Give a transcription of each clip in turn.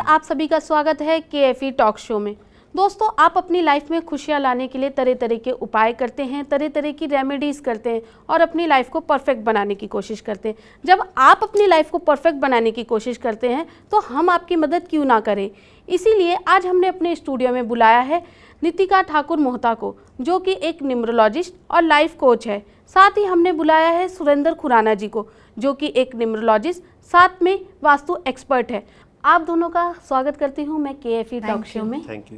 आप सभी का स्वागत है KFE टॉक शो में। दोस्तों, आप अपनी लाइफ में खुशियां लाने के लिए तरह तरह के उपाय करते हैं, तरह तरह की रेमेडीज़ करते हैं और अपनी लाइफ को परफेक्ट बनाने की कोशिश करते हैं। जब आप अपनी लाइफ को परफेक्ट बनाने की कोशिश करते हैं तो हम आपकी मदद क्यों ना करें। इसीलिए आज हमने अपने स्टूडियो में बुलाया है नितिका ठाकुर मोहता को, जो कि एक न्यूमरोलॉजिस्ट और लाइफ कोच है। साथ ही हमने बुलाया है सुरेंद्र खुराना जी को, जो कि एक न्यूमरोलॉजिस्ट साथ में वास्तु एक्सपर्ट है। आप दोनों का स्वागत करती हूँ मैं KFE टॉक शो में। Thank you.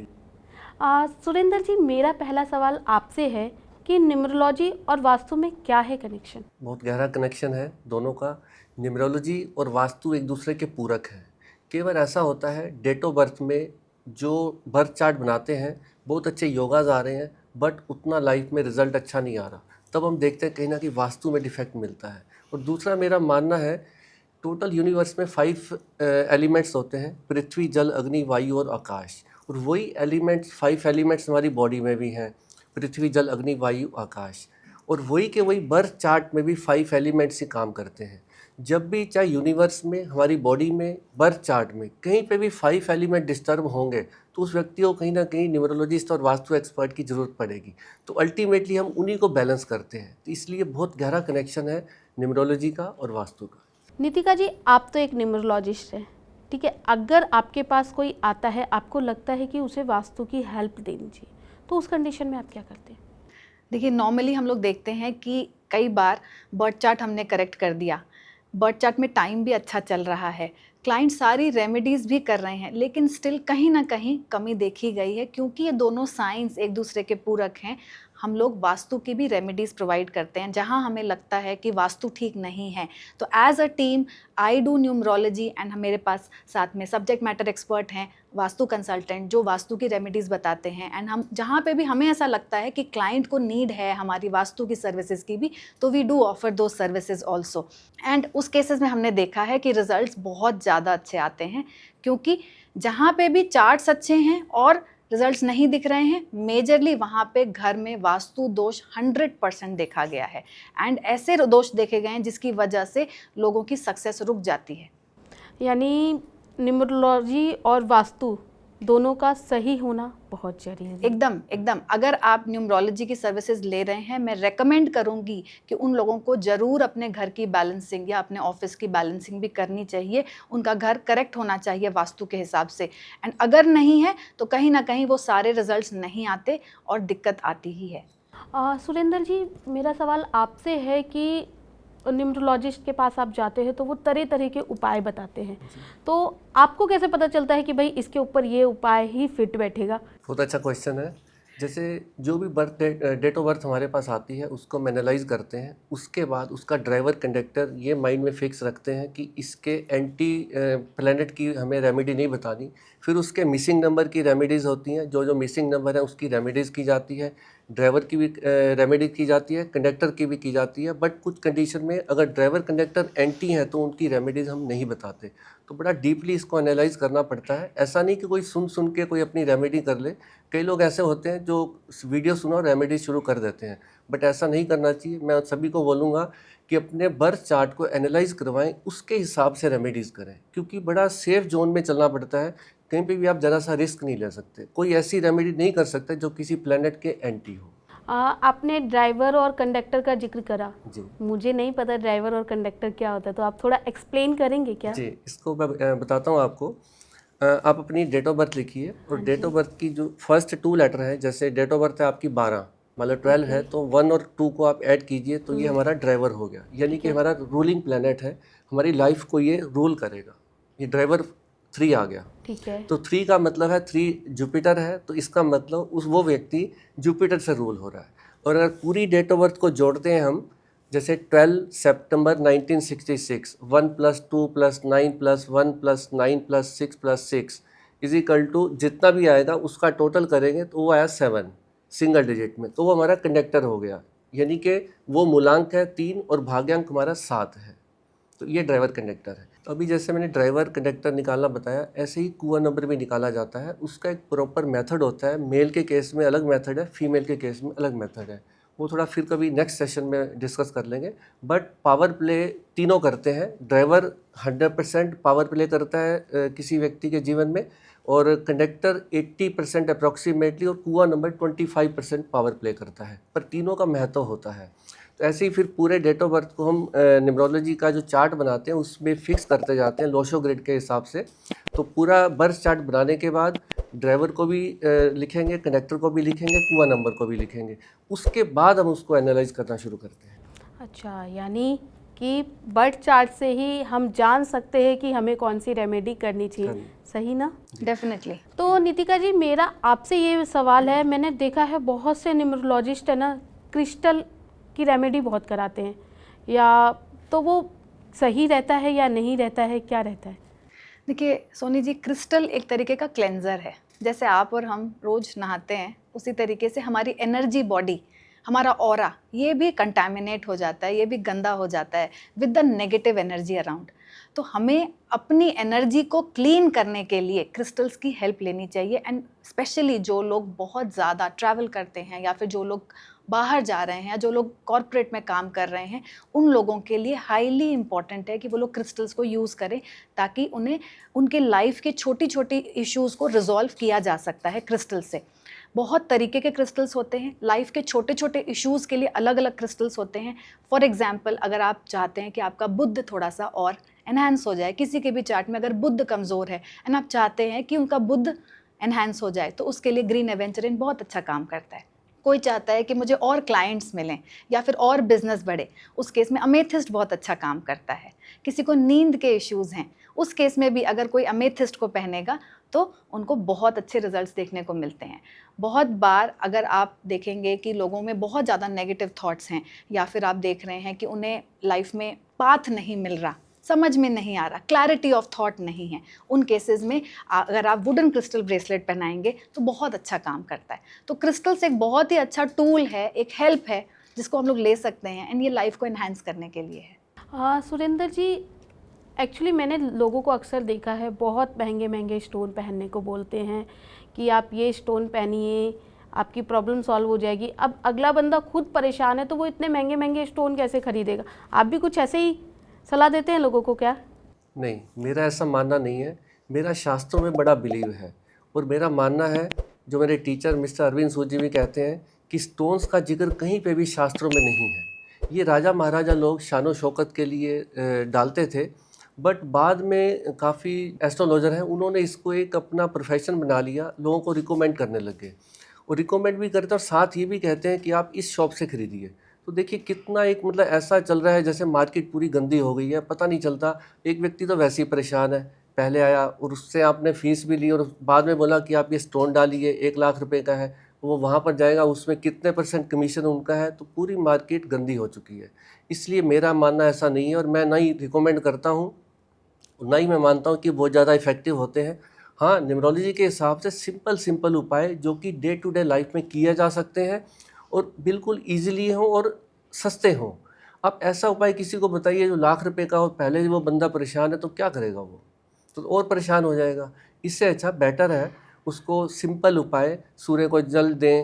सुरेंद्र जी, मेरा पहला सवाल आपसे है कि न्यूमरोलॉजी और वास्तु में क्या है कनेक्शन? बहुत गहरा कनेक्शन है दोनों का। न्यूमरोलॉजी और वास्तु एक दूसरे के पूरक हैं। कई बार ऐसा होता है डेट ऑफ बर्थ में जो बर्थ चार्ट बनाते हैं, बहुत अच्छे योगाज आ रहे हैं बट उतना लाइफ में रिजल्ट अच्छा नहीं आ रहा, तब हम देखते हैं कहीं ना कहीं वास्तु में डिफेक्ट मिलता है। और दूसरा मेरा मानना है, टोटल यूनिवर्स में 5 एलिमेंट्स होते हैं, पृथ्वी, जल, अग्नि, वायु और आकाश। और वही एलिमेंट्स 5 एलिमेंट्स हमारी बॉडी में भी हैं, पृथ्वी, जल, अग्नि, वायु, आकाश। और वही के वही बर्थ चार्ट में भी 5 एलिमेंट्स ही काम करते हैं। जब भी चाहे यूनिवर्स में, हमारी बॉडी में, बर्थ चार्ट में कहीं पे भी 5 एलिमेंट डिस्टर्ब होंगे तो उस व्यक्ति को कहीं ना कहीं न्यूमरोलॉजिस्ट और वास्तु एक्सपर्ट की ज़रूरत पड़ेगी। तो अल्टीमेटली हम उन्हीं को बैलेंस करते हैं। तो इसलिए बहुत गहरा कनेक्शन है न्यूमरोलॉजी का और वास्तु का। नितिका जी, आप तो एक न्यूमरोलॉजिस्ट हैं, ठीक है। अगर आपके पास कोई आता है, आपको लगता है कि उसे वास्तु की हेल्प देनी चाहिए, तो उस कंडीशन में आप क्या करते हैं? देखिए, नॉर्मली हम लोग देखते हैं कि कई बार बर्थ चार्ट हमने करेक्ट कर दिया, बर्थ चार्ट में टाइम भी अच्छा चल रहा है, क्लाइंट सारी रेमेडीज़ भी कर रहे हैं, लेकिन स्टिल कहीं ना कहीं कमी देखी गई है। क्योंकि ये दोनों साइंस एक दूसरे के पूरक हैं, हम लोग वास्तु की भी रेमेडीज़ प्रोवाइड करते हैं जहां हमें लगता है कि वास्तु ठीक नहीं है। तो as a team I do numerology and मेरे पास साथ में सब्जेक्ट मैटर एक्सपर्ट हैं, वास्तु कंसल्टेंट, जो वास्तु की रेमेडीज़ बताते हैं। एंड हम जहाँ पे भी हमें ऐसा लगता है कि क्लाइंट को नीड है हमारी वास्तु की सर्विसेज की भी, तो वी डू ऑफर दो सर्विसेज ऑल्सो। एंड उस केसेस में हमने देखा है कि रिजल्ट्स बहुत ज़्यादा अच्छे आते हैं, क्योंकि जहाँ पे भी चार्ट्स अच्छे हैं और रिजल्ट्स नहीं दिख रहे हैं, मेजरली वहाँ पे घर में वास्तु दोष 100% देखा गया है। एंड ऐसे दोष देखे गए हैं जिसकी वजह से लोगों की सक्सेस रुक जाती है। यानी न्यूमरोलॉजी और वास्तु दोनों का सही होना बहुत जरूरी है। एकदम एकदम। अगर आप न्यूमरोलॉजी की सर्विसेज ले रहे हैं, मैं रेकमेंड करूंगी कि उन लोगों को ज़रूर अपने घर की बैलेंसिंग या अपने ऑफिस की बैलेंसिंग भी करनी चाहिए। उनका घर करेक्ट होना चाहिए वास्तु के हिसाब से। एंड अगर नहीं है तो कहीं ना कहीं वो सारे रिजल्ट्स नहीं आते और दिक्कत आती ही है। सुरेंद्र जी, मेरा सवाल आपसे है कि न्यूमरोलॉजिस्ट के पास आप जाते हैं तो वो तरह तरह के उपाय बताते हैं, तो आपको कैसे पता चलता है कि भाई इसके ऊपर ये उपाय ही फिट बैठेगा? बहुत अच्छा क्वेश्चन है। जैसे जो भी डेट ऑफ बर्थ हमारे पास आती है उसको हम एनालाइज करते हैं। उसके बाद उसका ड्राइवर कंडक्टर ये माइंड में फिक्स रखते हैं कि इसके एंटी प्लैनेट की हमें रेमेडी नहीं बतानी। फिर उसके मिसिंग नंबर की रेमेडीज़ होती हैं, जो जो मिसिंग नंबर है उसकी रेमेडीज़ की जाती है, ड्राइवर की भी रेमेडी की जाती है, कंडक्टर की भी की जाती है। बट कुछ कंडीशन में अगर ड्राइवर कंडक्टर एंटी हैं तो उनकी रेमेडीज़ हम नहीं बताते। तो बड़ा डीपली इसको एनालाइज करना पड़ता है। ऐसा नहीं कि कोई सुन के कोई अपनी रेमेडी कर ले। कई लोग ऐसे होते हैं जो वीडियो सुनो और रेमेडी शुरू कर देते हैं, बट ऐसा नहीं करना चाहिए। मैं सभी को बोलूँगा कि अपने बर्थ चार्ट को एनालाइज करवाएं, उसके हिसाब से रेमेडीज़ करें, क्योंकि बड़ा सेफ जोन में चलना पड़ता है। कहीं पे भी आप ज़रा सा रिस्क नहीं ले सकते। कोई ऐसी रेमेडी नहीं कर सकते जो किसी प्लेनेट के एंटी हो। आपने ड्राइवर और कंडक्टर का जिक्र करा जी, मुझे नहीं पता ड्राइवर और कंडक्टर क्या होता है, तो आप थोड़ा एक्सप्लेन करेंगे क्या? जी, इसको मैं बताता हूँ आपको। आप अपनी डेट ऑफ बर्थ लिखिए और डेट ऑफ बर्थ की जो फर्स्ट 2 लेटर है, जैसे डेट ऑफ बर्थ है आपकी 12, मतलब 12 है, तो 1 और 2 को आप ऐड कीजिए तो ये हमारा ड्राइवर हो गया। यानी कि हमारा रूलिंग प्लेनेट है, हमारी लाइफ को ये रूल करेगा। ये ड्राइवर 3 आ गया। ठीक है। तो 3 का मतलब है 3 जुपिटर है, तो इसका मतलब वो व्यक्ति जुपिटर से रूल हो रहा है। और अगर पूरी डेट ऑफ बर्थ को जोड़ते हैं हम, जैसे 12 सितंबर 1966, 1 + 2 + 9 + 1 + 9 + 6 + 6 इज इक्वल टू जितना भी आएगा उसका टोटल करेंगे तो वो आया 7 सिंगल डिजिट में, तो वो हमारा कंडक्टर हो गया। यानी कि वो मूलांक है 3 और भाग्यांक हमारा 7 है। तो ये ड्राइवर कंडक्टर है। तो अभी जैसे मैंने ड्राइवर कंडक्टर निकालना बताया, ऐसे ही कुआं नंबर भी निकाला जाता है। उसका एक प्रॉपर मेथड होता है। मेल के केस में अलग मेथड है, फीमेल के केस में अलग मेथड है। वो थोड़ा फिर कभी नेक्स्ट सेशन में डिस्कस कर लेंगे। बट पावर प्ले तीनों करते हैं। ड्राइवर 100% पावर प्ले करता है किसी व्यक्ति के जीवन में, और कंडक्टर 80% अप्रॉक्सीमेटली, और कुआं नंबर 25% पावर प्ले करता है। पर तीनों का महत्व होता है। तो ऐसे ही फिर पूरे डेट ऑफ बर्थ को हम न्यूमरोलॉजी का जो चार्ट बनाते हैं उसमें फिक्स करते जाते हैं लोशो ग्रिड के हिसाब से। तो पूरा बर्थ चार्ट बनाने के बाद ड्राइवर को भी लिखेंगे, कंडक्टर को भी लिखेंगे, कुआं नंबर को भी लिखेंगे। उसके बाद हम उसको एनालाइज करना शुरू करते हैं। अच्छा, यानी कि बर्थ चार्ट से ही हम जान सकते हैं कि हमें कौन सी रेमेडी करनी चाहिए, सही ना? डेफिनेटली। तो नितिका जी, मेरा आपसे ये सवाल है, मैंने देखा है बहुत से न्यूमरोलॉजिस्ट है ना, क्रिस्टल की रेमेडी बहुत कराते हैं, या तो वो सही रहता है या नहीं रहता है, क्या रहता है? देखिए सोनी जी, क्रिस्टल एक तरीके का क्लेंजर है। जैसे आप और हम रोज़ नहाते हैं, उसी तरीके से हमारी एनर्जी बॉडी, हमारा ऑरा, ये भी कंटामिनेट हो जाता है, ये भी गंदा हो जाता है with the negative energy around. तो हमें अपनी एनर्जी को क्लीन करने के लिए क्रिस्टल्स की हेल्प लेनी चाहिए। एंड स्पेशली जो लोग बहुत ज़्यादा ट्रैवल करते हैं, या फिर जो लोग बाहर जा रहे हैं, या जो लोग कॉर्पोरेट में काम कर रहे हैं, उन लोगों के लिए हाईली इम्पॉर्टेंट है कि वो लोग क्रिस्टल्स को यूज़ करें, ताकि उन्हें उनके लाइफ के छोटी छोटी इश्यूज़ को रिजॉल्व किया जा सकता है क्रिस्टल से। बहुत तरीके के क्रिस्टल्स होते हैं, लाइफ के छोटे छोटे इश्यूज़ के लिए अलग अलग क्रिस्टल्स होते हैं। फॉर एग्जांपल, अगर आप चाहते हैं कि आपका बुद्ध थोड़ा सा और एनहांस हो जाए, किसी के भी चार्ट में अगर बुद्ध कमज़ोर है एंड आप चाहते हैं कि उनका बुद्ध एनहांस हो जाए, तो उसके लिए ग्रीन एवेंचरिन बहुत अच्छा काम करता है। कोई चाहता है कि मुझे और क्लाइंट्स मिलें या फिर और बिजनेस बढ़े, उस केस में अमेथिस्ट बहुत अच्छा काम करता है। किसी को नींद के इश्यूज़ हैं, उस केस में भी अगर कोई अमेथिस्ट को पहनेगा तो उनको बहुत अच्छे रिजल्ट्स देखने को मिलते हैं। बहुत बार अगर आप देखेंगे कि लोगों में बहुत ज़्यादा नेगेटिव थॉट्स हैं, या फिर आप देख रहे हैं कि उन्हें लाइफ में पाथ नहीं मिल रहा, समझ में नहीं आ रहा, क्लैरिटी ऑफ थॉट नहीं है, उन केसेस में अगर आप वुडन क्रिस्टल ब्रेसलेट पहनाएंगे तो बहुत अच्छा काम करता है। तो क्रिस्टल्स एक बहुत ही अच्छा टूल है, एक हेल्प है जिसको हम लोग ले सकते हैं, एंड ये लाइफ को एनहांस करने के लिए है। सुरेंद्र जी, एक्चुअली मैंने लोगों को अक्सर देखा है, बहुत महंगे महंगे स्टोन पहनने को बोलते हैं कि आप ये स्टोन पहनिए, आपकी प्रॉब्लम सॉल्व हो जाएगी। अब अगला बंदा खुद परेशान है तो वो इतने महंगे महंगे स्टोन कैसे खरीदेगा? आप भी कुछ ऐसे ही सलाह देते हैं लोगों को क्या? नहीं, मेरा ऐसा मानना नहीं है। मेरा शास्त्रों में बड़ा बिलीव है, और मेरा मानना है, जो मेरे टीचर मिस्टर अरविंद सूद जी भी कहते हैं, कि स्टोन्स का जिक्र कहीं पे भी शास्त्रों में नहीं है। ये राजा महाराजा लोग शानो शौकत के लिए डालते थे, बट बाद में काफ़ी एस्ट्रोलॉजर हैं, उन्होंने इसको एक अपना प्रोफेशन बना लिया, लोगों को रिकमेंड करने लगे, और रिकमेंड भी करते हैं, और साथ ये भी कहते हैं कि आप इस शॉप से खरीदिए। तो देखिए कितना एक मतलब ऐसा चल रहा है जैसे मार्केट पूरी गंदी हो गई है, पता नहीं चलता। एक व्यक्ति तो वैसे ही परेशान है, पहले आया और उससे आपने फ़ीस भी ली, और बाद में बोला कि आप ये स्टोन डालिए, 1 लाख रुपए का है, वो वहाँ पर जाएगा, उसमें कितने % कमीशन उनका है। तो पूरी मार्केट गंदी हो चुकी है। इसलिए मेरा मानना ऐसा नहीं है, और मैं ना ही रिकमेंड करता हूँ, ना ही मैं मानता हूँ कि बहुत ज़्यादा इफ़ेक्टिव होते हैं। हाँ, न्यूमरोलॉजी के हिसाब से सिंपल उपाय जो कि डे टू डे लाइफ में किए जा सकते हैं, और बिल्कुल ईजिली हों और सस्ते हों। आप ऐसा उपाय किसी को बताइए जो लाख रुपए का हो, पहले वो बंदा परेशान है तो क्या करेगा, वो तो और परेशान हो जाएगा। इससे अच्छा बेटर है उसको सिंपल उपाय, सूर्य को जल दें,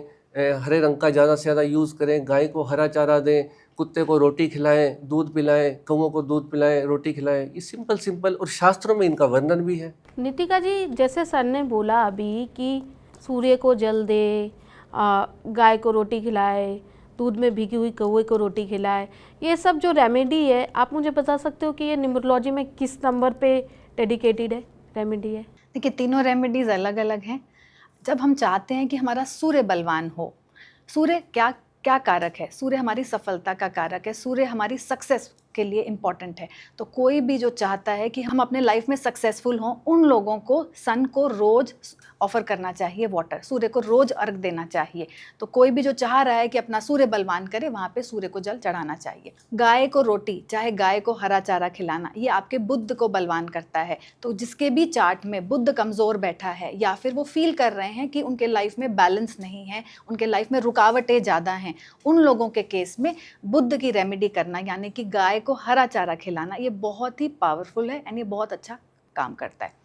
हरे रंग का ज़्यादा से ज़्यादा यूज़ करें, गाय को हरा चारा दें, कुत्ते को रोटी खिलाएं, दूध पिलाएं, कौओं को दूध पिलाएं, रोटी खिलाएं। ये सिंपल, और शास्त्रों में इनका वर्णन भी है। नितिका जी, जैसे सर ने बोला अभी कि सूर्य को जल दे, गाय को रोटी खिलाए, दूध में भीगी हुई कौवे को रोटी खिलाए, ये सब जो रेमेडी है, आप मुझे बता सकते हो कि ये न्यूमरोलॉजी में किस नंबर पे डेडिकेटेड है, रेमेडी है? देखिए, तीनों रेमेडीज़ अलग अलग हैं। जब हम चाहते हैं कि हमारा सूर्य बलवान हो, सूर्य क्या क्या कारक है? सूर्य हमारी सफलता का कारक है, सूर्य हमारी सक्सेस के लिए इम्पॉर्टेंट है। तो कोई भी जो चाहता है कि हम अपने लाइफ में सक्सेसफुल हों, उन लोगों को सन को रोज़ ऑफर करना चाहिए वाटर, सूर्य को रोज़ अर्घ देना चाहिए। तो कोई भी जो चाह रहा है कि अपना सूर्य बलवान करे, वहाँ पे सूर्य को जल चढ़ाना चाहिए। गाय को रोटी, चाहे गाय को हरा चारा खिलाना, ये आपके बुद्ध को बलवान करता है। तो जिसके भी चार्ट में बुद्ध कमज़ोर बैठा है, या फिर वो फील कर रहे हैं कि उनके लाइफ में बैलेंस नहीं है, उनके लाइफ में रुकावटें ज़्यादा हैं, उन लोगों के केस में बुद्ध की रेमेडी करना, यानी कि गाय को हरा चारा खिलाना, ये बहुत ही पावरफुल है एंड ये बहुत अच्छा काम करता है।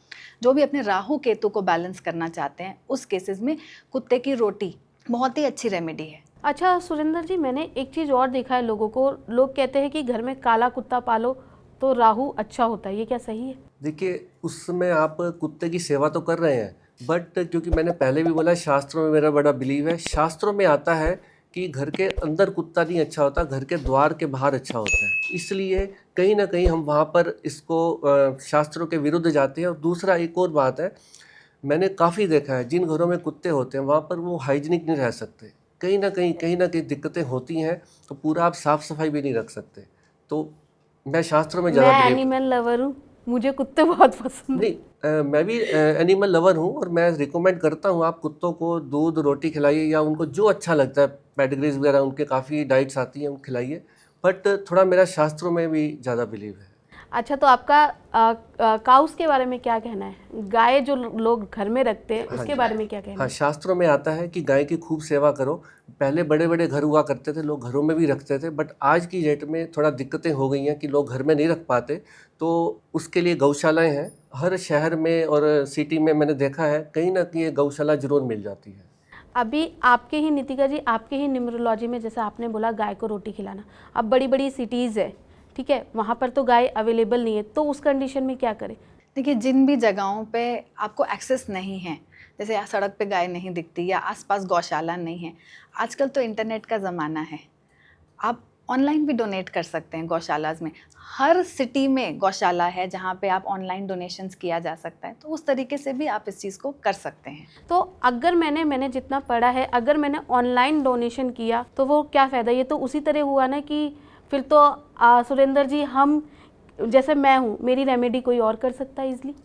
जो भी अपने राहु केतु को बैलेंस करना चाहते हैं, उस केसेस में कुत्ते की रोटी बहुत ही अच्छी रेमेडी है। अच्छा सुरेंद्र जी, मैंने एक चीज़ और देखा है लोगों को, लोग कहते हैं कि घर में काला कुत्ता पालो तो राहु अच्छा होता है, ये क्या सही है? देखिए, उस समय आप कुत्ते की सेवा तो कर रहे हैं, बट क्योंकि मैंने पहले भी बोला शास्त्रों में मेरा बड़ा बिलीव है, शास्त्रों में आता है कि घर के अंदर कुत्ता नहीं अच्छा होता, घर के द्वार के बाहर अच्छा होता है। इसलिए कहीं ना कहीं हम वहाँ पर इसको शास्त्रों के विरुद्ध जाते हैं। और दूसरा एक और बात है, मैंने काफ़ी देखा है जिन घरों में कुत्ते होते हैं वहाँ पर वो हाइजीनिक नहीं रह सकते, कहीं ना कहीं दिक्कतें होती हैं, तो पूरा आप साफ़ सफाई भी नहीं रख सकते। तो मैं शास्त्रों में मैं ज़्यादा बिलीव एनिमल लवर हूँ, मुझे कुत्ते बहुत पसंद है। नहीं, मैं भी एनिमल लवर हूँ और मैं रिकमेंड करता हूँ आप कुत्तों को दूध रोटी खिलाइए या उनको जो अच्छा लगता है, पेडिग्रीज वगैरह उनके काफ़ी डाइट्स आती हैं, उनको खिलाइए। बट थोड़ा मेरा शास्त्रों में भी ज़्यादा बिलीव है। अच्छा, तो आपका काउस के बारे में क्या कहना है? गाय जो लोग घर में रखते हैं उसके बारे में क्या कहना हाँ, है? शास्त्रों में आता है कि गाय की खूब सेवा करो। पहले बड़े बड़े घर हुआ करते थे, लोग घरों में भी रखते थे, बट आज की डेट में थोड़ा दिक्कतें हो गई हैं कि लोग घर में नहीं रख पाते, तो उसके लिए गौशालाएं हैं हर शहर में और सिटी में। मैंने देखा है कहीं ना कहीं गौशाला जरूर मिल जाती है। अभी आपके ही नीतिका जी, आपके ही न्यूमरोलॉजी में जैसे आपने बोला गाय को रोटी खिलाना, अब बड़ी बड़ी सिटीज़ है, ठीक है, वहाँ पर तो गाय अवेलेबल नहीं है, तो उस कंडीशन में क्या करें? देखिए, जिन भी जगहों पे आपको एक्सेस नहीं है, जैसे सड़क पे गाय नहीं दिखती या आसपास गौशाला नहीं है, आजकल तो इंटरनेट का ज़माना है, आप ऑनलाइन भी डोनेट कर सकते हैं गौशालाज में। हर सिटी में गौशाला है जहाँ पे आप ऑनलाइन डोनेशंस किया जा सकता है, तो उस तरीके से भी आप इस चीज़ को कर सकते हैं। तो अगर मैंने जितना पढ़ा है, अगर मैंने ऑनलाइन डोनेशन किया तो वो क्या फ़ायदा? ये तो उसी तरह हुआ ना कि फिर तो सुरेंद्र जी, हम जैसे मैं हूँ, मेरी रेमेडी कोई और कर सकता है इजली?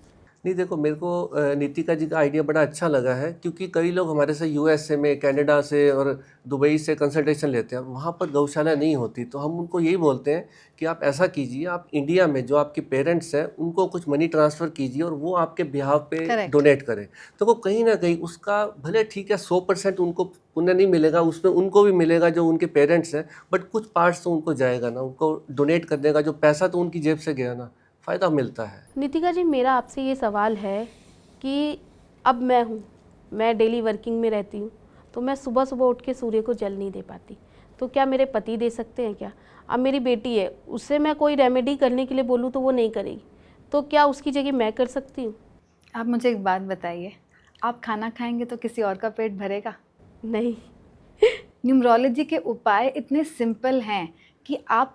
नहीं, देखो, मेरे को नीतिका जी का आइडिया बड़ा अच्छा लगा है, क्योंकि कई लोग हमारे से यूएसए में, कनाडा से और दुबई से कंसल्टेशन लेते हैं, वहाँ पर गौशाला नहीं होती। तो हम उनको यही बोलते हैं कि आप ऐसा कीजिए, आप इंडिया में जो आपके पेरेंट्स हैं उनको कुछ मनी ट्रांसफ़र कीजिए और वो आपके बिहाव पे Correct. डोनेट करें। तो वो कहीं ना कहीं उसका भले ठीक है 100% उनको पुण्य नहीं मिलेगा, उसमें उनको भी मिलेगा जो उनके पेरेंट्स हैं, बट कुछ पार्ट्स तो उनको जाएगा ना, उनको डोनेट करने का जो पैसा तो उनकी जेब से गया ना, फ़ायदा मिलता है। नीतिका जी, मेरा आपसे ये सवाल है कि अब मैं हूँ, मैं डेली वर्किंग में रहती हूँ, तो मैं सुबह सुबह उठ के सूर्य को जल नहीं दे पाती, तो क्या मेरे पति दे सकते हैं क्या? अब मेरी बेटी है, उससे मैं कोई रेमेडी करने के लिए बोलूँ तो वो नहीं करेगी, तो क्या उसकी जगह मैं कर सकती हूँ? आप मुझे एक बात बताइए, आप खाना खाएंगे तो किसी और का पेट भरेगा? नहीं। न्यूमरोलॉजी के उपाय इतने सिंपल हैं कि आप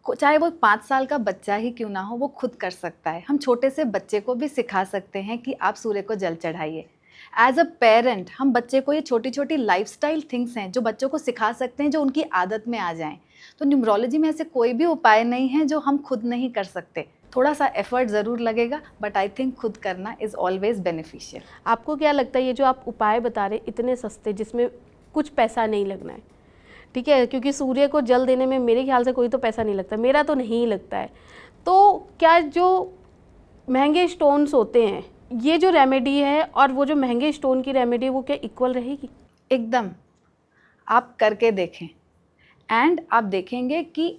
चाहे वो 5 साल का बच्चा ही क्यों ना हो, वो खुद कर सकता है। हम छोटे से बच्चे को भी सिखा सकते हैं कि आप सूर्य को जल चढ़ाइए। एज अ पेरेंट हम बच्चे को ये छोटी छोटी लाइफस्टाइल थिंग्स हैं जो बच्चों को सिखा सकते हैं, जो उनकी आदत में आ जाएं। तो न्यूमरोलॉजी में ऐसे कोई भी उपाय नहीं है जो हम खुद नहीं कर सकते। थोड़ा सा एफर्ट ज़रूर लगेगा, बट आई थिंक खुद करना इज़ ऑलवेज बेनिफिशियल। आपको क्या लगता है ये जो आप उपाय बता रहे इतने सस्ते, जिसमें कुछ पैसा नहीं लगना है, ठीक है, क्योंकि सूर्य को जल देने में मेरे ख्याल से कोई तो पैसा नहीं लगता, मेरा तो नहीं लगता है, तो क्या जो महंगे स्टोन्स होते हैं, ये जो रेमेडी है और वो जो महंगे स्टोन की रेमेडी है, वो क्या इक्वल रहेगी? एकदम, आप करके देखें एंड आप देखेंगे कि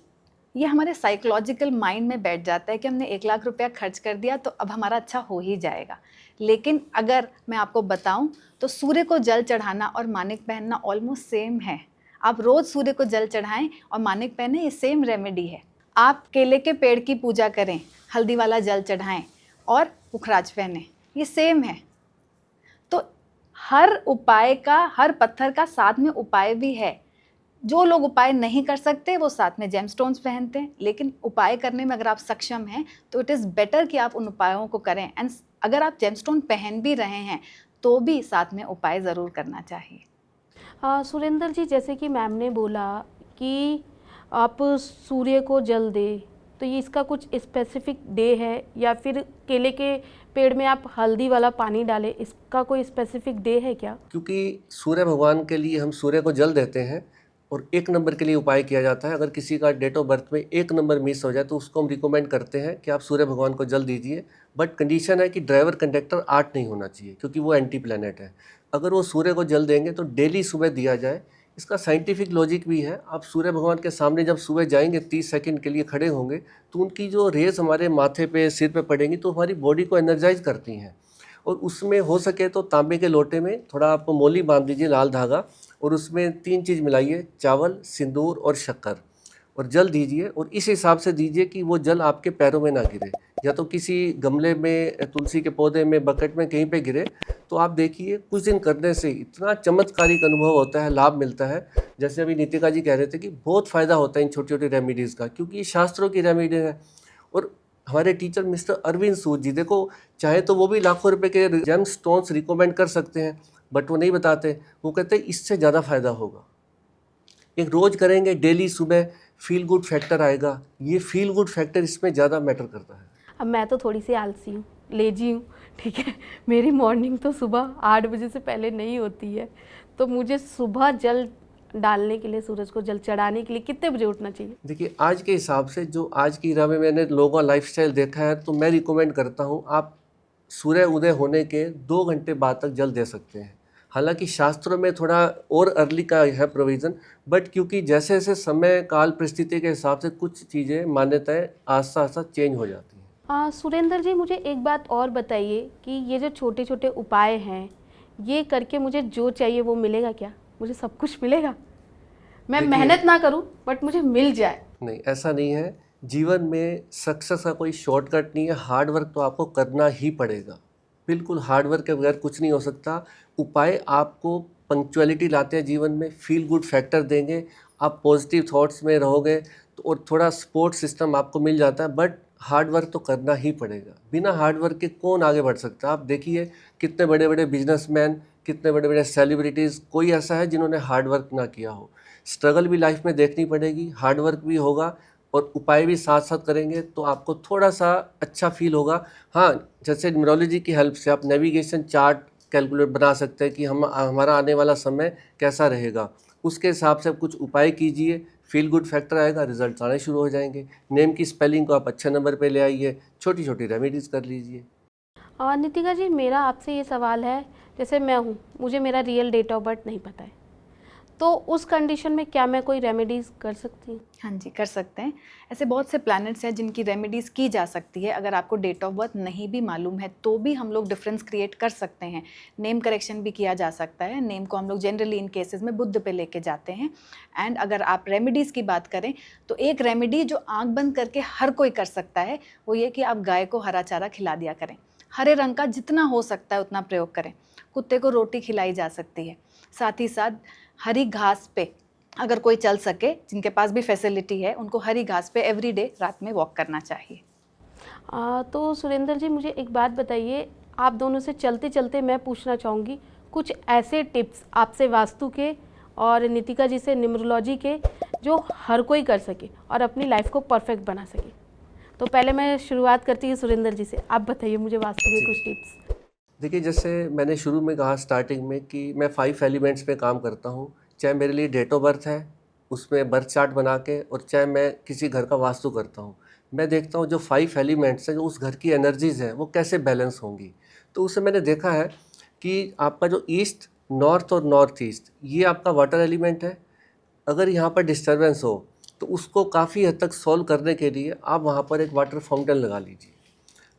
ये हमारे साइकोलॉजिकल माइंड में बैठ जाता है कि हमने 1 लाख रुपया खर्च कर दिया तो अब हमारा अच्छा हो ही जाएगा। लेकिन अगर मैं आपको बताऊं तो सूर्य को जल चढ़ाना और मानिक पहनना ऑलमोस्ट सेम है। आप रोज़ सूर्य को जल चढ़ाएं और मानिक पहने, ये सेम रेमेडी है। आप केले के पेड़ की पूजा करें, हल्दी वाला जल चढ़ाएं और पुखराज पहने, ये सेम है। तो हर उपाय का, हर पत्थर का साथ में उपाय भी है। जो लोग उपाय नहीं कर सकते वो साथ में जेमस्टोन्स पहनते हैं, लेकिन उपाय करने में अगर आप सक्षम हैं तो इट इज़ बेटर कि आप उन उपायों को करें। एंड अगर आप जेमस्टोन पहन भी रहे हैं तो भी साथ में उपाय ज़रूर करना चाहिए। सुरेंद्र जी, जैसे कि मैम ने बोला कि आप सूर्य को जल दे, तो ये इसका कुछ स्पेसिफिक डे है या फिर केले के पेड़ में आप हल्दी वाला पानी डालें, इसका कोई स्पेसिफिक डे है क्या? क्योंकि सूर्य भगवान के लिए हम सूर्य को जल देते हैं और 1 नंबर के लिए उपाय किया जाता है। अगर किसी का डेट ऑफ बर्थ में 1 नंबर मिस हो जाए तो उसको हम रिकमेंड करते हैं कि आप सूर्य भगवान को जल दीजिए, बट कंडीशन है कि ड्राइवर कंडक्टर 8 नहीं होना चाहिए, क्योंकि वो एंटी प्लैनेट है। अगर वो सूर्य को जल देंगे तो डेली सुबह दिया जाए। इसका साइंटिफिक लॉजिक भी है। आप सूर्य भगवान के सामने जब सुबह जाएंगे, 30 सेकंड के लिए खड़े होंगे, तो उनकी जो रेज हमारे माथे पे, सिर पे पड़ेंगी तो हमारी बॉडी को एनर्जाइज करती हैं। और उसमें हो सके तो तांबे के लोटे में थोड़ा आप मोली बांध दीजिए, लाल धागा, और उसमें 3 चीज़ मिलाइए, चावल, सिंदूर और शक्कर, और जल दीजिए, और इस हिसाब से दीजिए कि वो जल आपके पैरों में ना गिरे, या तो किसी गमले में, तुलसी के पौधे में, बकेट में, कहीं पे गिरे। तो आप देखिए कुछ दिन करने से इतना चमत्कारिक अनुभव होता है, लाभ मिलता है। जैसे अभी नितिका जी कह रहे थे कि बहुत फ़ायदा होता है इन छोटी छोटी रेमेडीज़ का, क्योंकि ये शास्त्रों की रेमेडी है। और हमारे टीचर मिस्टर अरविंद सूद जी, देखो चाहे तो वो भी लाखों रुपए के जेम स्टोन्स रिकमेंड कर सकते हैं, बट वो नहीं बताते। वो कहते हैं इससे ज़्यादा फ़ायदा होगा। एक रोज़ करेंगे, डेली सुबह फील गुड फैक्टर आएगा। ये फील गुड फैक्टर इसमें ज़्यादा मैटर करता है। अब मैं तो थोड़ी सी आलसी हूँ, लेजी हूँ, ठीक है। मेरी मॉर्निंग तो सुबह 8 बजे से पहले नहीं होती है। तो मुझे सुबह जल डालने के लिए, सूरज को जल चढ़ाने के लिए कितने बजे उठना चाहिए? देखिए आज के हिसाब से, जो आज की इरा में मैंने लोगों का लाइफस्टाइल देखा है, तो मैं रिकमेंड करता हूँ आप सूर्य उदय होने के 2 घंटे बाद तक जल दे सकते हैं। हालांकि शास्त्रों में थोड़ा और अर्ली का है प्रोविज़न, बट क्योंकि जैसे जैसे समय काल परिस्थिति के हिसाब से कुछ चीज़ें, मान्यताएं आस्ता आस्ता चेंज हो जाती हैं। सुरेंद्र जी, मुझे एक बात और बताइए कि ये जो छोटे छोटे उपाय हैं, ये करके मुझे जो चाहिए वो मिलेगा क्या? मुझे सब कुछ मिलेगा? मैं देखिए, मेहनत ना करूं बट मुझे मिल जाए। नहीं, ऐसा नहीं है। जीवन में सक्सेस का कोई शॉर्टकट नहीं है। हार्ड वर्क तो आपको करना ही पड़ेगा। बिल्कुल हार्ड वर्क के बगैर कुछ नहीं हो सकता। उपाय आपको पंक्चुअलिटी लाते हैं जीवन में, फील गुड फैक्टर देंगे, आप पॉजिटिव थॉट्स में रहोगे तो, और थोड़ा सपोर्ट सिस्टम आपको मिल जाता है। बट हार्ड वर्क तो करना ही पड़ेगा। बिना हार्ड वर्क के कौन आगे बढ़ सकता है? आप देखिए कितने बड़े बड़े बिजनेसमैन, कितने बड़े बड़े सेलिब्रिटीज़, कोई ऐसा है जिन्होंने हार्ड वर्क ना किया हो? स्ट्रगल भी लाइफ में देखनी पड़ेगी, हार्ड वर्क भी होगा, और उपाय भी साथ साथ करेंगे तो आपको थोड़ा सा अच्छा फील होगा। हाँ, जैसे न्यूमरोलॉजी की हेल्प से आप नेविगेशन चार्ट कैलकुलेट बना सकते हैं कि हमारा आने वाला समय कैसा रहेगा। उसके हिसाब से आप कुछ उपाय कीजिए, फील गुड फैक्टर आएगा, रिजल्ट आने शुरू हो जाएंगे। नेम की स्पेलिंग को आप अच्छे नंबर पे ले आइए, छोटी छोटी रेमेडीज़ कर लीजिए। और नितिका जी, मेरा आपसे ये सवाल है, जैसे मैं हूँ, मुझे मेरा रियल डेट ऑफ बर्थ नहीं पता है, तो उस कंडीशन में क्या मैं कोई रेमेडीज़ कर सकती हूँ? हाँ जी, कर सकते हैं। ऐसे बहुत से प्लैनेट्स हैं जिनकी रेमेडीज़ की जा सकती है। अगर आपको डेट ऑफ बर्थ नहीं भी मालूम है तो भी हम लोग डिफरेंस क्रिएट कर सकते हैं। नेम करेक्शन भी किया जा सकता है। नेम को हम लोग जनरली इन केसेस में बुद्ध पे लेके जाते हैं। एंड अगर आप रेमेडीज़ की बात करें तो एक रेमेडी जो आँख बंद करके हर कोई कर सकता है, वो ये कि आप गाय को हरा चारा खिला दिया करें। हरे रंग का जितना हो सकता है उतना प्रयोग करें। कुत्ते को रोटी खिलाई जा सकती है। साथ ही साथ हरी घास पे अगर कोई चल सके, जिनके पास भी फैसिलिटी है, उनको हरी घास पे एवरी डे रात में वॉक करना चाहिए। तो सुरेंद्र जी, मुझे एक बात बताइए, आप दोनों से चलते चलते मैं पूछना चाहूँगी कुछ ऐसे टिप्स आपसे वास्तु के और नितिका जी से न्यूमरोलॉजी के, जो हर कोई कर सके और अपनी लाइफ को परफेक्ट बना सके। तो पहले मैं शुरुआत करती हूँ सुरेंद्र जी से, आप बताइए मुझे वास्तु के कुछ टिप्स। देखिए, जैसे मैंने शुरू में कहा स्टार्टिंग में कि मैं 5 एलिमेंट्स पे काम करता हूँ। चाहे मेरे लिए डेट ऑफ बर्थ है, उसमें बर्थ चार्ट बना के, और चाहे मैं किसी घर का वास्तु करता हूँ, मैं देखता हूँ जो 5 एलिमेंट्स हैं, जो उस घर की एनर्जीज़ हैं, वो कैसे बैलेंस होंगी। तो उससे मैंने देखा है कि आपका जो ईस्ट, नॉर्थ और नॉर्थ ईस्ट, ये आपका वाटर एलिमेंट है। अगर यहाँ पर डिस्टर्बेंस हो तो उसको काफ़ी हद तक सॉल्व करने के लिए आप वहाँ पर एक वाटर फाउंटेन लगा लीजिए।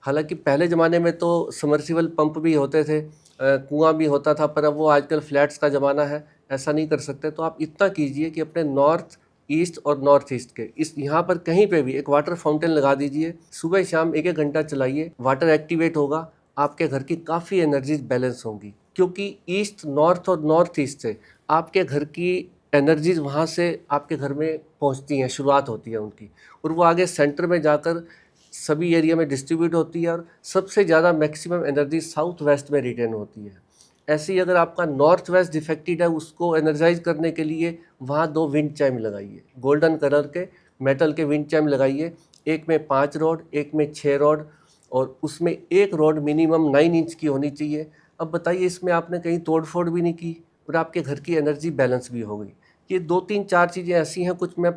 हालांकि पहले ज़माने में तो समर्सिबल पंप भी होते थे, कुआं भी होता था, पर अब वो आजकल फ्लैट्स का ज़माना है, ऐसा नहीं कर सकते। तो आप इतना कीजिए कि अपने नॉर्थ ईस्ट और नॉर्थ ईस्ट के इस यहाँ पर कहीं पे भी एक वाटर फाउंटेन लगा दीजिए। सुबह शाम 1-1 घंटा चलाइए, वाटर एक्टिवेट होगा, आपके घर की काफ़ी एनर्जीज बैलेंस होंगी। क्योंकि ईस्ट, नॉर्थ और नॉर्थ ईस्ट से आपके घर की एनर्जीज वहाँ से आपके घर में पहुँचती हैं, शुरुआत होती है उनकी, और वो आगे सेंटर में जाकर सभी एरिया में डिस्ट्रीब्यूट होती है, और सबसे ज़्यादा मैक्सिमम एनर्जी साउथ वेस्ट में रिटेन होती है। ऐसे ही अगर आपका नॉर्थ वेस्ट डिफेक्टेड है, उसको एनर्जाइज करने के लिए वहाँ 2 विंड चाइम लगाइए, गोल्डन कलर के मेटल के विंड चाइम लगाइए। एक में 5 रॉड, एक में 6 रॉड, और उसमें एक रॉड मिनिमम 9 इंच की होनी चाहिए। अब बताइए, इसमें आपने कहीं तोड़ फोड़ भी नहीं की और आपके घर की एनर्जी बैलेंस भी हो गई। ये 2-3-4 चीज़ें ऐसी हैं, कुछ मैं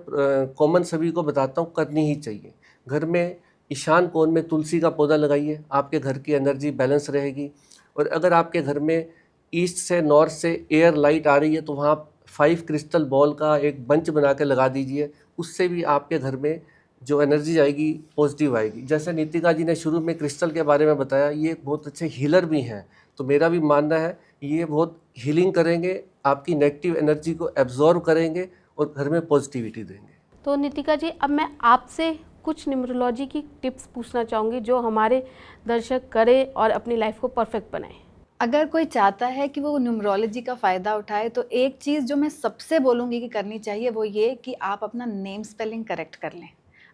कॉमन सभी को बताता हूँ, करनी ही चाहिए। घर में ईशान कोण में तुलसी का पौधा लगाइए, आपके घर की एनर्जी बैलेंस रहेगी। और अगर आपके घर में ईस्ट से नॉर्थ से एयर लाइट आ रही है तो वहाँ 5 क्रिस्टल बॉल का एक बंच बना के लगा दीजिए, उससे भी आपके घर में जो एनर्जी आएगी पॉजिटिव आएगी। जैसे नितिका जी ने शुरू में क्रिस्टल के बारे में बताया, ये बहुत अच्छे हीलर भी हैं, तो मेरा भी मानना है ये बहुत हीलिंग करेंगे, आपकी नेगेटिव एनर्जी को एब्जॉर्ब करेंगे और घर में पॉजिटिविटी देंगे। तो नितिका जी, अब मैं आपसे कुछ न्यूमरोलॉजी की टिप्स पूछना चाहूँगी जो हमारे दर्शक करें और अपनी लाइफ को परफेक्ट बनाएं। अगर कोई चाहता है कि वो न्यूमरोलॉजी का फ़ायदा उठाए तो एक चीज़ जो मैं सबसे बोलूँगी कि करनी चाहिए वो ये कि आप अपना नेम स्पेलिंग करेक्ट कर लें।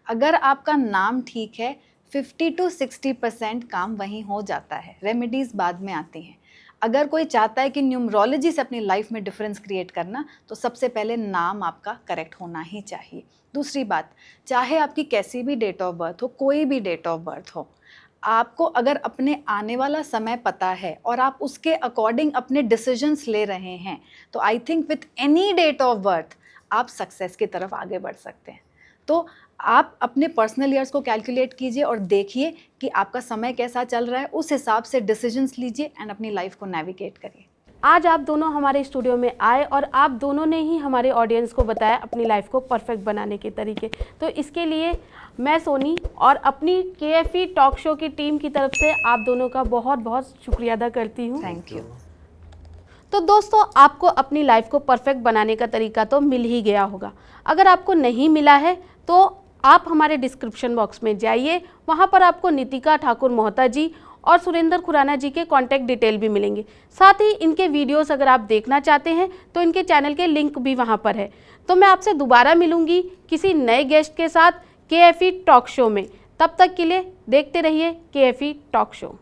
अगर आपका नाम ठीक है 50 to 60% काम वहीं हो जाता है, रेमेडीज़ बाद में आती हैं। अगर कोई चाहता है कि न्यूमरोलॉजी से अपनी लाइफ में डिफरेंस क्रिएट करना तो सबसे पहले नाम आपका करेक्ट होना ही चाहिए। दूसरी बात, चाहे आपकी कैसी भी डेट ऑफ बर्थ हो, कोई भी डेट ऑफ बर्थ हो, आपको अगर अपने आने वाला समय पता है और आप उसके अकॉर्डिंग अपने डिसीजंस ले रहे हैं तो I think with any date of birth आप सक्सेस की तरफ आगे बढ़ सकते हैं। तो आप अपने पर्सनल ईयर्स को कैलकुलेट कीजिए और देखिए कि आपका समय कैसा चल रहा है, उस हिसाब से डिसीजंस लीजिए एंड अपनी लाइफ को नेविगेट करिए। आज आप दोनों हमारे स्टूडियो में आए और आप दोनों ने ही हमारे ऑडियंस को बताया अपनी लाइफ को परफेक्ट बनाने के तरीके। तो इसके लिए मैं सोनी और अपनी KFE टॉक शो की टीम की तरफ से आप दोनों का बहुत बहुत शुक्रिया अदा करती हूँ। Thank you. तो दोस्तों, आपको अपनी लाइफ को परफेक्ट बनाने का तरीका तो मिल ही गया होगा। अगर आपको नहीं मिला है तो आप हमारे डिस्क्रिप्शन बॉक्स में जाइए, वहाँ पर आपको नितिका ठाकुर मोहता जी और सुरेंद्र खुराना जी के कॉन्टैक्ट डिटेल भी मिलेंगे। साथ ही इनके वीडियोस अगर आप देखना चाहते हैं तो इनके चैनल के लिंक भी वहाँ पर है। तो मैं आपसे दोबारा मिलूँगी किसी नए गेस्ट के साथ KFE टॉक शो में। तब तक के लिए देखते रहिए KFE टॉक शो।